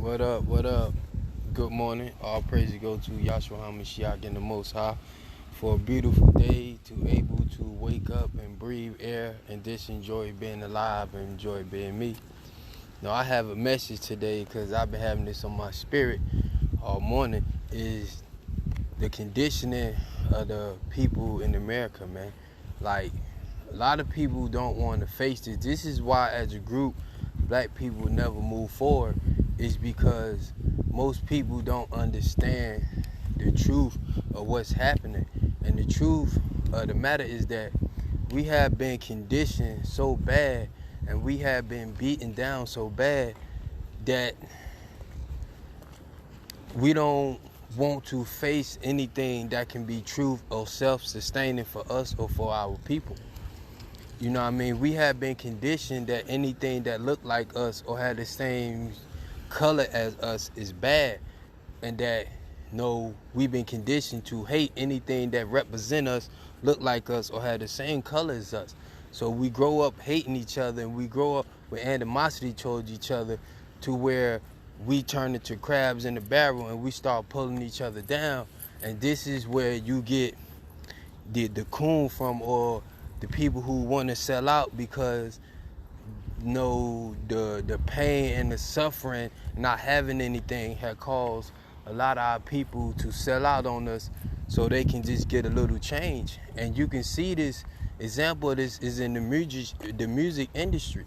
What up? What up? Good morning. All praise go to Yahshua HaMashiach and the Most High for a beautiful day to able to wake up and breathe air and just enjoy being alive and enjoy being me. Now I have a message today because I've been having this on my spirit all morning. Is the conditioning of the people in America, man. Like, a lot of people don't want to face this. This is why, as a group, black people never move forward, is because most people don't understand the truth of what's happening. And the truth of the matter is that we have been conditioned so bad and we have been beaten down so bad that we don't want to face anything that can be truth or self-sustaining for us or for our people. You know what I mean? We have been conditioned that anything that looked like us or had the same color as us is bad, and that we've been conditioned to hate anything that represent us, look like us, or had the same color as us. So we grow up hating each other, and we grow up with animosity towards each other, to where we turn into crabs in the barrel and we start pulling each other down. And this is where you get the coon from, or the people who want to sell out, because the pain and the suffering, not having anything, had caused a lot of our people to sell out on us so they can just get a little change. And you can see this example of this is in the music industry,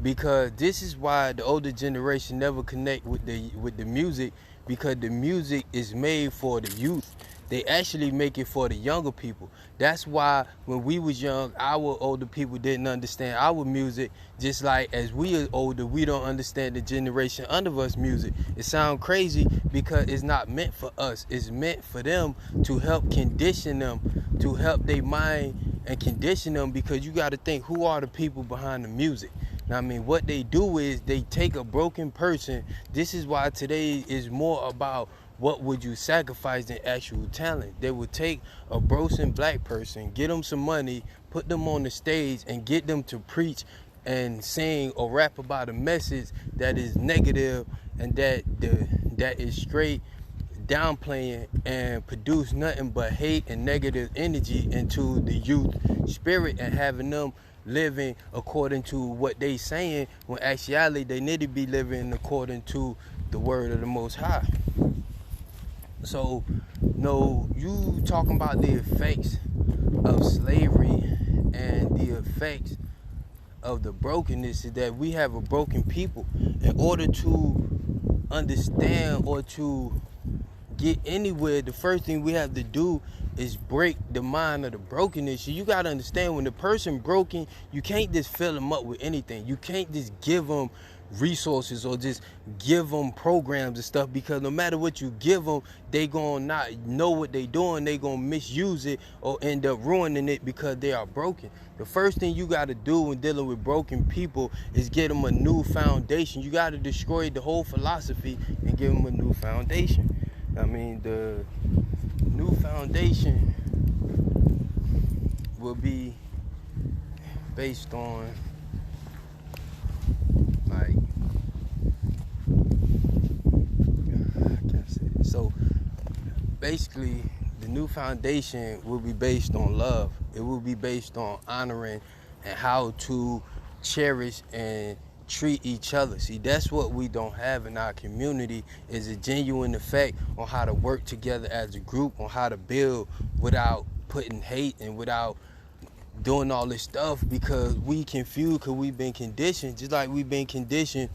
because this is why the older generation never connect with the music, because the music is made for the youth. They actually make it for the younger people. That's why when we was young, our older people didn't understand our music, just like as we are older, we don't understand the generation under us music. It sounds crazy because it's not meant for us. It's meant for them, to help condition them, to help their mind and condition them, because you got to think, who are the people behind the music? Now, I mean, what they do is they take a broken person. This is why today is more about what would you sacrifice than actual talent. They would take a broken black person, get them some money, put them on the stage, and get them to preach and sing or rap about a message that is negative and that is straight downplaying and produce nothing but hate and negative energy into the youth spirit, and having them living according to what they saying, when actually they need to be living according to the word of the Most High. So, you talking about the effects of slavery and the effects of the brokenness, is that we have a broken people. In order to understand or to get anywhere, the first thing we have to do is break the mind of the brokenness. So you got to understand, when the person broken, you can't just fill them up with anything. You can't just give them resources or just give them programs and stuff, because no matter what you give them, they gonna not know what they doing. They gonna misuse it or end up ruining it because they are broken. The first thing you got to do when dealing with broken people is get them a new foundation. You got to destroy the whole philosophy and give them a new foundation. I mean, the new foundation will be based on, like, I can't say it. So basically, the new foundation will be based on love. It will be based on honoring and how to cherish and treat each other. See, that's what we don't have in our community, is a genuine effect on how to work together as a group, on how to build without putting hate and without doing all this stuff, because we confused, because we've been conditioned, just like we've been conditioned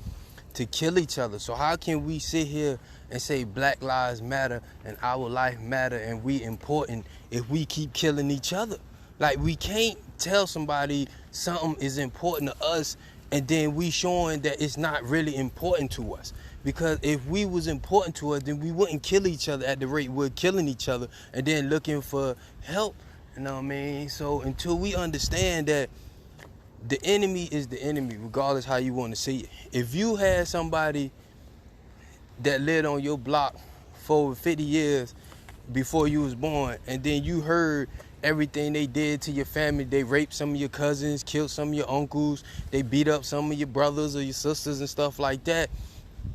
to kill each other. So how can we sit here and say Black Lives Matter and our life matter and we important if we keep killing each other? Like, we can't tell somebody something is important to us and then we showing that it's not really important to us. Because if we was important to us, then we wouldn't kill each other at the rate we're killing each other and then looking for help. You know what I mean? So until we understand that the enemy is the enemy, regardless how you want to see it. If you had somebody that lived on your block for over 50 years before you was born, and then you heard everything they did to your family, they raped some of your cousins, killed some of your uncles, they beat up some of your brothers or your sisters and stuff like that,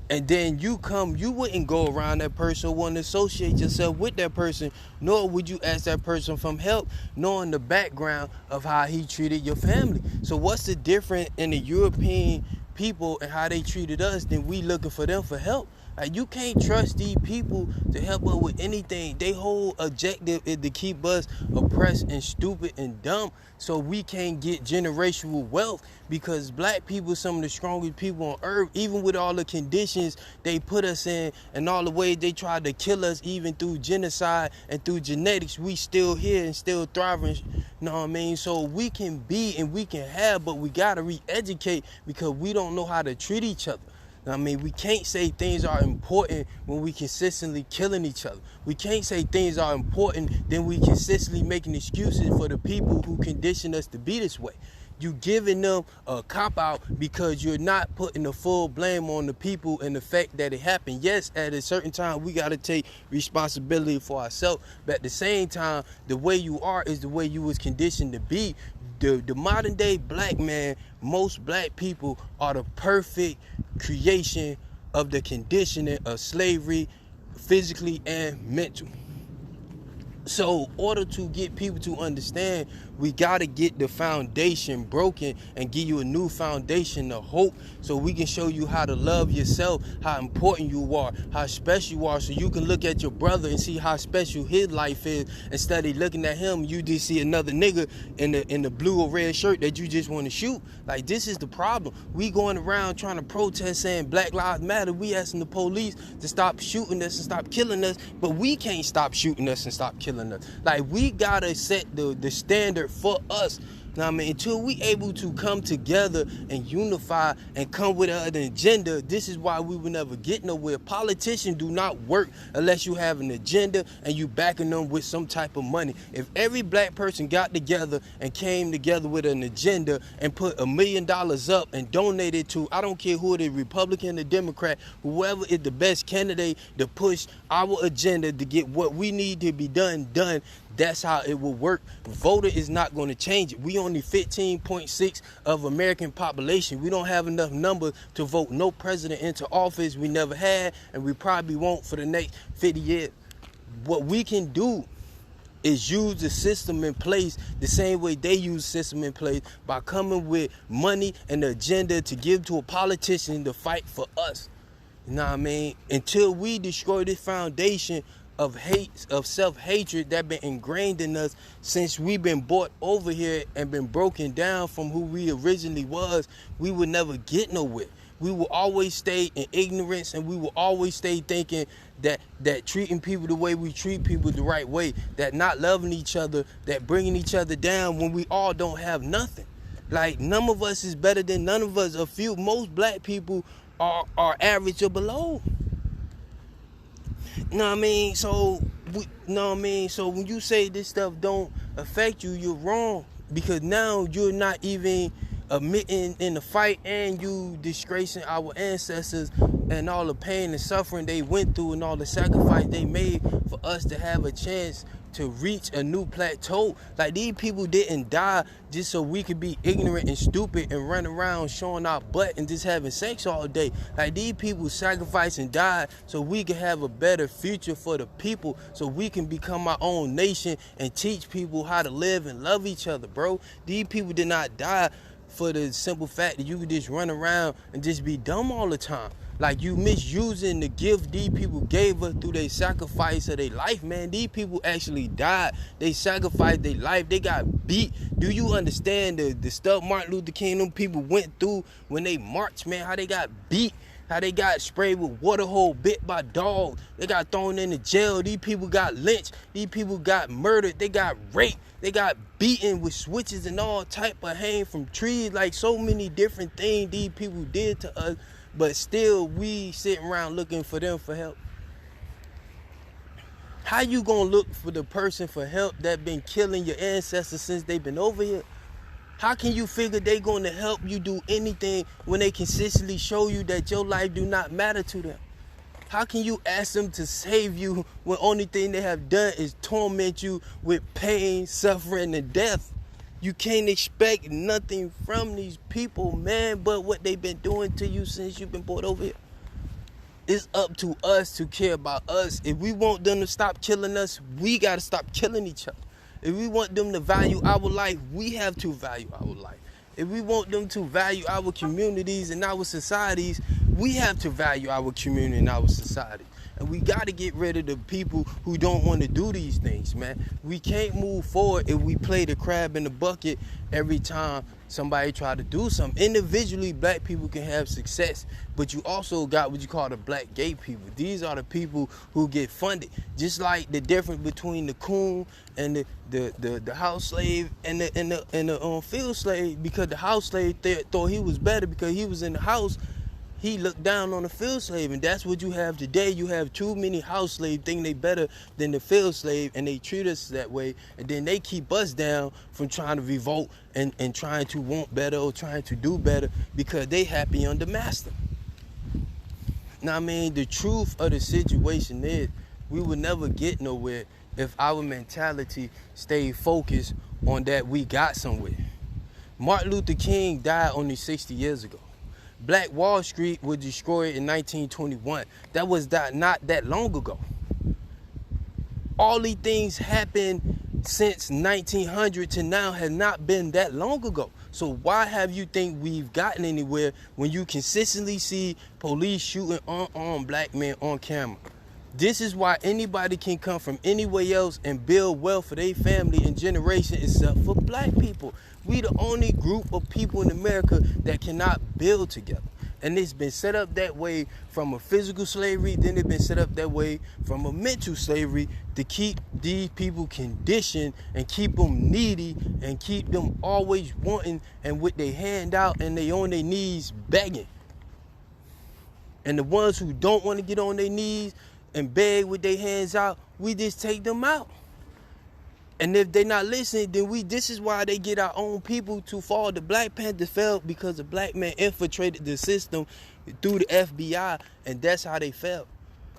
And then you wouldn't go around that person or want to associate yourself with that person, nor would you ask that person for help, knowing the background of how he treated your family. So what's the difference in the European people and how they treated us than we looking for them for help? Like, you can't trust these people to help us with anything. Their whole objective is to keep us oppressed and stupid and dumb, so we can't get generational wealth, because black people are some of the strongest people on earth. Even with all the conditions they put us in and all the ways they tried to kill us, even through genocide and through genetics, we still here and still thriving. You know what I mean? So we can be and we can have, but we gotta re-educate, because we don't know how to treat each other. I mean, we can't say things are important when we consistently killing each other. We can't say things are important, then we consistently making excuses for the people who condition us to be this way. You giving them a cop-out because you're not putting the full blame on the people and the fact that it happened. Yes, at a certain time, we got to take responsibility for ourselves. But at the same time, the way you are is the way you was conditioned to be. The modern day black man, most black people are the perfect creation of the conditioning of slavery, physically and mental. So in order to get people to understand, we got to get the foundation broken and give you a new foundation of hope, so we can show you how to love yourself, how important you are, how special you are, so you can look at your brother and see how special his life is. Instead of looking at him, you just see another nigga in the blue or red shirt that you just want to shoot. Like, this is the problem. We going around trying to protest saying Black Lives Matter. We asking the police to stop shooting us and stop killing us, but we can't stop shooting us and stop killing us. Like, we gotta set the standard for us. Now, I mean, until we able to come together and unify and come with an agenda, this is why we will never get nowhere. Politicians do not work unless you have an agenda and you backing them with some type of money. If every black person got together and came together with an agenda and put $1 million up and donated to, I don't care who it is, Republican or Democrat, whoever is the best candidate to push our agenda to get what we need to be done, that's how it will work. Voter is not going to change it. We only 15.6 of American population. We don't have enough number to vote no president into office. We never had, and we probably won't for the next 50 years. What we can do is use the system in place the same way they use the system in place, by coming with money and the agenda to give to a politician to fight for us. You know what I mean? Until we destroy this foundation of hate, of self-hatred that been ingrained in us since we've been brought over here and been broken down from who we originally was, we will never get nowhere. We will always stay in ignorance, and we will always stay thinking that treating people the way we treat people the right way, that not loving each other, that bringing each other down when we all don't have nothing. Like, none of us is better than none of us. Most black people are average or below. You know what I mean? So, So when you say this stuff don't affect you, you're wrong. Because now you're not even admitting in the fight, and you disgracing our ancestors and all the pain and suffering they went through and all the sacrifice they made for us to have a chance to reach a new plateau. Like, these people didn't die just so we could be ignorant and stupid and run around showing our butt and just having sex all day. Like, these people sacrificed and died so we can have a better future for the people, so we can become our own nation and teach people how to live and love each other, bro. These people did not die for the simple fact that you could just run around and just be dumb all the time. Like, you misusing the gift these people gave us through their sacrifice of their life, man. These people actually died. They sacrificed their life. They got beat. Do you understand the stuff Martin Luther King, them people went through when they marched, man? How they got beat, how they got sprayed with water hole, bit by dogs. They got thrown into jail. These people got lynched. These people got murdered. They got raped. They got beaten with switches and all type of hang from trees. Like, so many different things these people did to us. But still, we sitting around looking for them for help. How you gonna look for the person for help that been killing your ancestors since they been over here? How can you figure they gonna help you do anything when they consistently show you that your life do not matter to them? How can you ask them to save you when only thing they have done is torment you with pain, suffering, and death? You can't expect nothing from these people, man, but what they've been doing to you since you've been brought over here. It's up to us to care about us. If we want them to stop killing us, we got to stop killing each other. If we want them to value our life, we have to value our life. If we want them to value our communities and our societies, we have to value our community and our society. And we got to get rid of the people who don't want to do these things, man. We can't move forward if we play the crab in the bucket every time somebody try to do something. Individually, black people can have success, but you also got what you call the black gay people. These are the people who get funded. Just like the difference between the coon and the house slave and the field slave, because the house slave thought he was better because he was in the house. He looked down on the field slave, and that's what you have today. You have too many house slaves thinking they better than the field slave, and they treat us that way, and then they keep us down from trying to revolt and trying to want better or trying to do better because they happy under master. Now, I mean, the truth of the situation is we would never get nowhere if our mentality stayed focused on that we got somewhere. Martin Luther King died only 60 years ago. Black Wall Street was destroyed in 1921. That was not that long ago. All these things happened since 1900 to now has not been that long ago. So why have you think we've gotten anywhere when you consistently see police shooting unarmed black men on camera? This is why anybody can come from anywhere else and build wealth for their family and generation except for black people. We the only group of people in America that cannot build together. And it's been set up that way from a physical slavery, then it's been set up that way from a mental slavery to keep these people conditioned and keep them needy and keep them always wanting and with their hand out and they on their knees begging. And the ones who don't want to get on their knees and beg with their hands out, we just take them out. And if they're not listening, then this is why they get our own people to fall. The Black Panthers fell because the black man infiltrated the system through the FBI, and that's how they fell.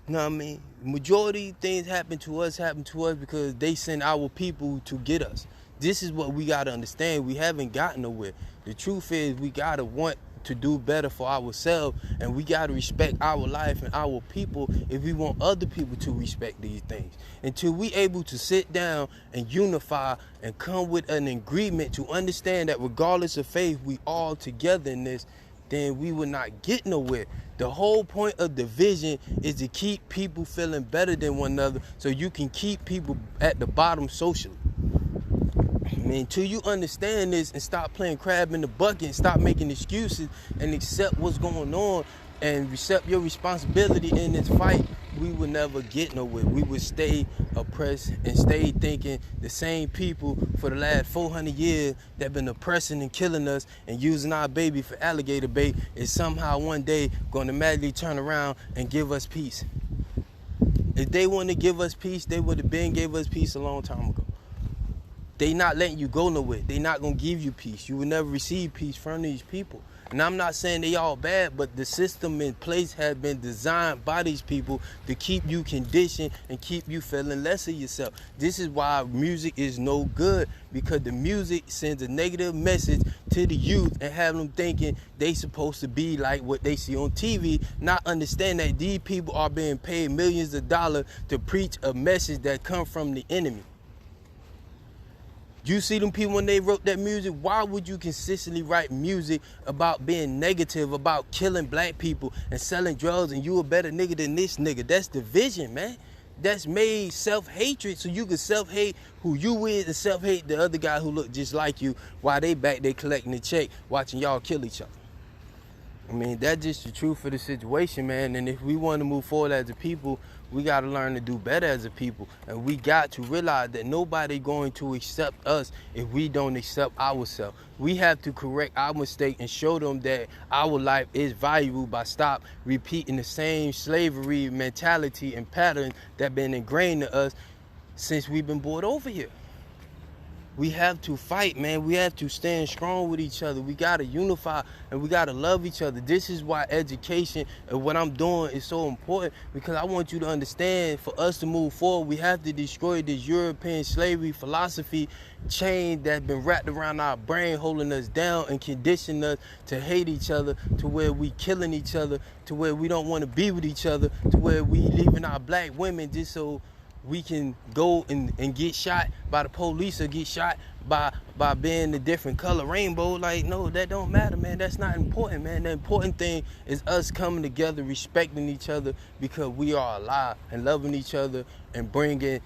You know what I mean? Majority of things happen to us because they send our people to get us. This is what we got to understand. We haven't gotten nowhere. The truth is we got to want to do better for ourselves, and we got to respect our life and our people if we want other people to respect these things. Until we able to sit down and unify and come with an agreement to understand that regardless of faith, we all together in this, then we will not get nowhere. The whole point of division is to keep people feeling better than one another so you can keep people at the bottom socially. I mean, until you understand this and stop playing crab in the bucket and stop making excuses and accept what's going on and accept your responsibility in this fight, we will never get nowhere. We will stay oppressed and stay thinking the same people for the last 400 years that have been oppressing and killing us and using our baby for alligator bait is somehow one day going to magically turn around and give us peace. If they want to give us peace, they would have been gave us peace a long time ago. They not letting you go nowhere. They not going to give you peace. You will never receive peace from these people. And I'm not saying they all bad, but the system in place has been designed by these people to keep you conditioned and keep you feeling less of yourself. This is why music is no good, because the music sends a negative message to the youth and have them thinking they supposed to be like what they see on TV, not understand that these people are being paid millions of dollars to preach a message that comes from the enemy. You see them people when they wrote that music, why would you consistently write music about being negative, about killing black people and selling drugs and you a better nigga than this nigga? That's division, man. That's made self-hatred so you can self-hate who you is and self-hate the other guy who look just like you while they back there collecting the check watching y'all kill each other. I mean, that's just the truth of the situation, man. And if we want to move forward as a people, we got to learn to do better as a people. And we got to realize that nobody going to accept us if we don't accept ourselves. We have to correct our mistake and show them that our life is valuable by stop repeating the same slavery mentality and pattern that been ingrained to us since we've been brought over here. we have to fight, man. We have to stand strong with each other. We gotta unify and we gotta love each other. This is why education and what I'm doing is so important, because I want you to understand, for us to move forward, we have to destroy this European slavery philosophy chain that's been wrapped around our brain, holding us down and conditioning us to hate each other, to where we killing each other, to where we don't want to be with each other, to where we leaving our black women just so we can go and get shot by the police or get shot by being a different color rainbow. Like, no, that don't matter, man. That's not important, man. The important thing is us coming together, respecting each other, because we are alive, and loving each other and bringing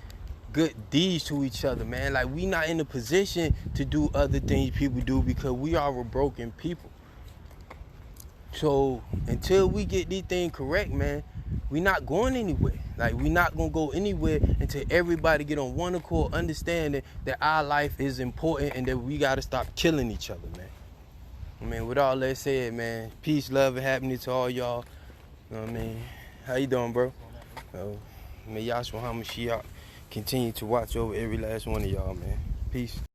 good deeds to each other, man. Like, we not in a position to do other things people do, because we are a broken people. So until we get these things correct, man, we not going anywhere. Like, we not gonna go anywhere until everybody get on one accord, understanding that our life is important and that we gotta stop killing each other, man. I mean, with all that said, man, peace, love, and happiness to all y'all. You know what I mean? How you doing, bro? May Yahshua HaMashiach continue to watch over every last one of y'all, man. Peace.